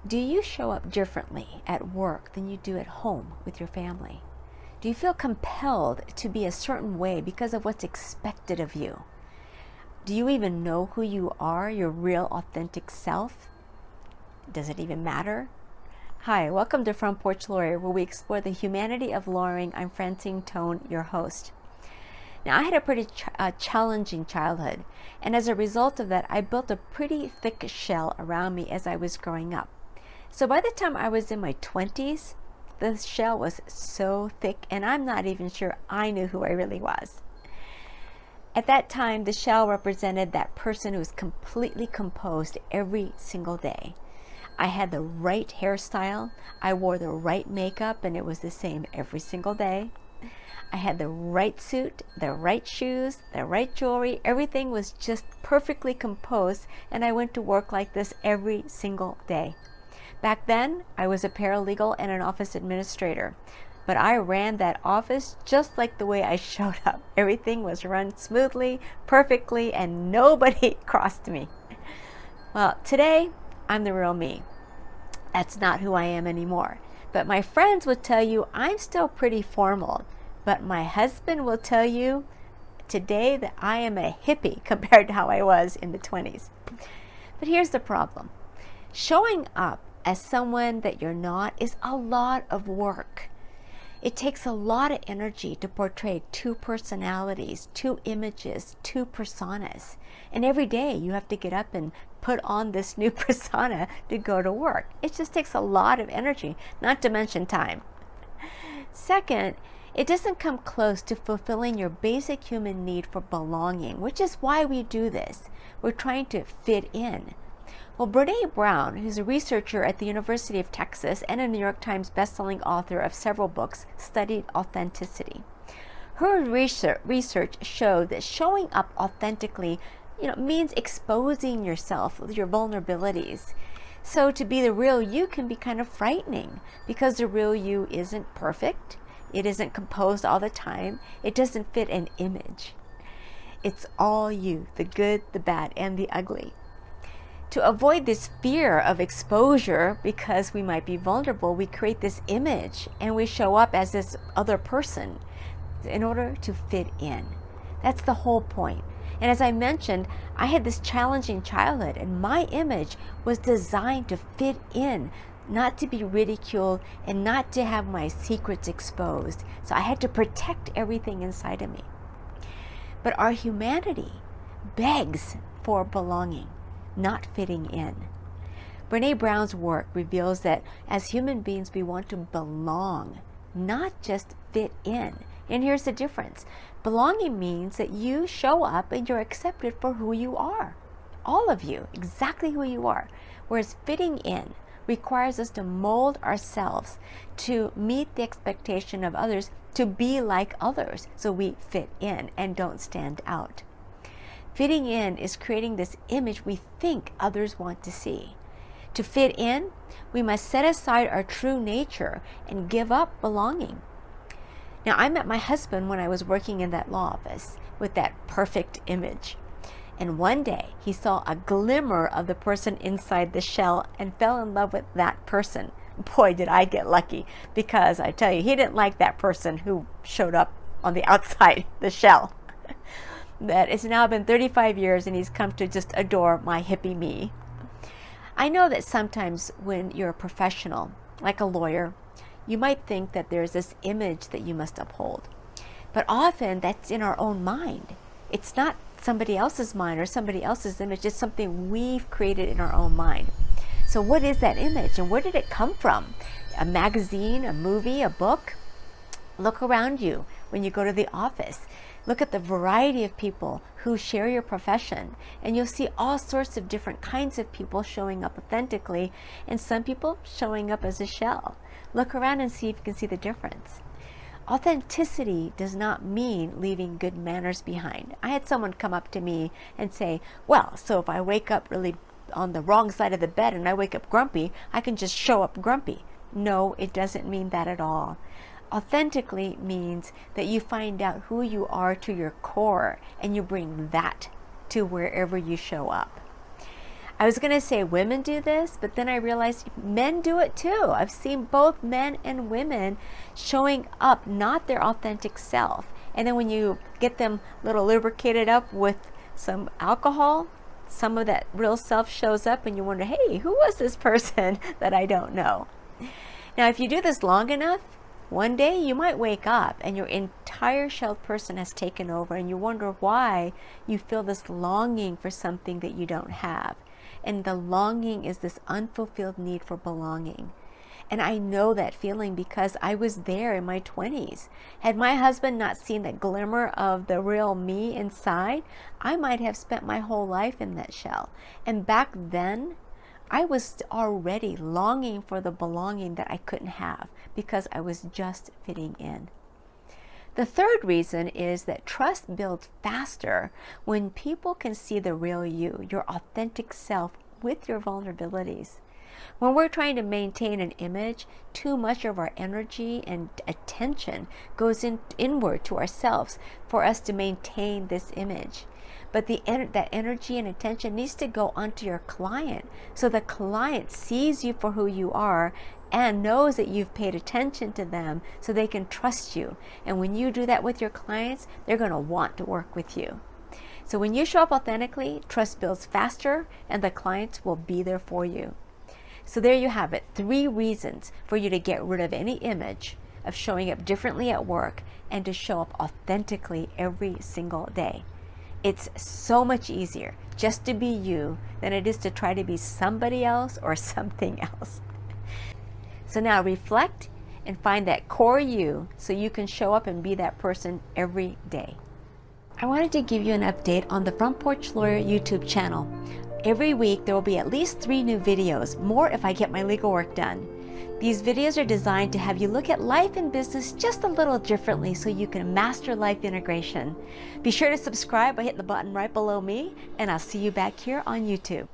Do you show up differently at work than you do at home with your family? Do you feel compelled to be a certain way because of what's expected of you? Do you even know who you are, your real authentic self? Does it even matter? Hi, welcome to From Porch Lawyer, where we explore the humanity of lawyering. I'm Francine, your host. Now, I had a pretty challenging childhood, and as a result of that, I built a pretty thick shell around me as I was growing up. So by the time I was in my 20s, the shell was so thick, and I'm not even sure I knew who I really was. At that time, the shell represented that person who was completely composed every single day. I had the right hairstyle, I wore the right makeup, and it was the same every single day. I had the right suit, the right shoes, the right jewelry. Everything was just perfectly composed, and I went to work like this every single day. Back then, I was a paralegal and an office administrator, but I ran that office just like the way I showed up. Everything was run smoothly, perfectly, and nobody crossed me. Well, today, I'm the real me. That's not who I am anymore. But my friends would tell you I'm still pretty formal. But my husband will tell you today that I am a hippie compared to how I was in the 20s. But here's the problem. Showing up as someone that you're not is a lot of work. It takes a lot of energy to portray two personalities, two images, two personas. And every day you have to get up and put on this new persona to go to work. It just takes a lot of energy, not to mention time. Second, it doesn't come close to fulfilling your basic human need for belonging, which is why we do this. We're trying to fit in. Well, Brene Brown, who's a researcher at the University of Texas and a New York Times bestselling author of several books, studied authenticity. Her research showed that showing up authentically, means exposing yourself with your vulnerabilities. So to be the real you can be kind of frightening because the real you isn't perfect. It isn't composed all the time. It doesn't fit an image. It's all you, the good, the bad, and the ugly. To avoid this fear of exposure because we might be vulnerable, we create this image and we show up as this other person in order to fit in. That's the whole point. And as I mentioned, I had this challenging childhood, and my image was designed to fit in, not to be ridiculed and not to have my secrets exposed. So I had to protect everything inside of me. But our humanity begs for belonging, not fitting in. Brene Brown's work reveals that as human beings, we want to belong, not just fit in. And here's the difference. Belonging means that you show up and you're accepted for who you are. All of you, exactly who you are. Whereas fitting in requires us to mold ourselves to meet the expectation of others, to be like others, so we fit in and don't stand out. Fitting in is creating this image we think others want to see. To fit in, we must set aside our true nature and give up belonging. Now, I met my husband when I was working in that law office with that perfect image. And one day, he saw a glimmer of the person inside the shell and fell in love with that person. Boy, did I get lucky, because I tell you, he didn't like that person who showed up on the outside, the shell. That it's now been 35 years and he's come to just adore my hippie me. I know that sometimes when you're a professional, like a lawyer, you might think that there's this image that you must uphold. But often that's in our own mind. It's not somebody else's mind or somebody else's image. It's something we've created in our own mind. So what is that image and where did it come from? A magazine, a movie, a book? Look around you when you go to the office. Look at the variety of people who share your profession, and you'll see all sorts of different kinds of people showing up authentically, and some people showing up as a shell. Look around and see if you can see the difference. Authenticity does not mean leaving good manners behind. I had someone come up to me and say, well, so if I wake up really on the wrong side of the bed and I wake up grumpy, I can just show up grumpy. No, it doesn't mean that at all. Authentically means that you find out who you are to your core and you bring that to wherever you show up. I was going to say women do this, but then I realized men do it too. I've seen both men and women showing up not their authentic self. And then when you get them a little lubricated up with some alcohol, some of that real self shows up and you wonder, hey, who was this person that I don't know? Now, if you do this long enough, one day you might wake up and your entire shelled person has taken over and you wonder why you feel this longing for something that you don't have. And the longing is this unfulfilled need for belonging. And I know that feeling because I was there in my 20s. Had my husband not seen the glimmer of the real me inside, I might have spent my whole life in that shell. And back then, I was already longing for the belonging that I couldn't have because I was just fitting in. The third reason is that trust builds faster when people can see the real you, your authentic self with your vulnerabilities. When we're trying to maintain an image, too much of our energy and attention goes inward to ourselves for us to maintain this image. But that energy and attention needs to go onto your client so the client sees you for who you are and knows that you've paid attention to them so they can trust you. And when you do that with your clients, they're going to want to work with you. So when you show up authentically, trust builds faster and the clients will be there for you. So there you have it, 3 reasons for you to get rid of any image of showing up differently at work and to show up authentically every single day. It's so much easier just to be you than it is to try to be somebody else or something else. So now reflect and find that core you so you can show up and be that person every day. I wanted to give you an update on the Front Porch Lawyer YouTube channel. Every week there will be at least 3 new videos, more if I get my legal work done. These videos are designed to have you look at life and business just a little differently so you can master life integration. Be sure to subscribe by hitting the button right below me, and I'll see you back here on YouTube.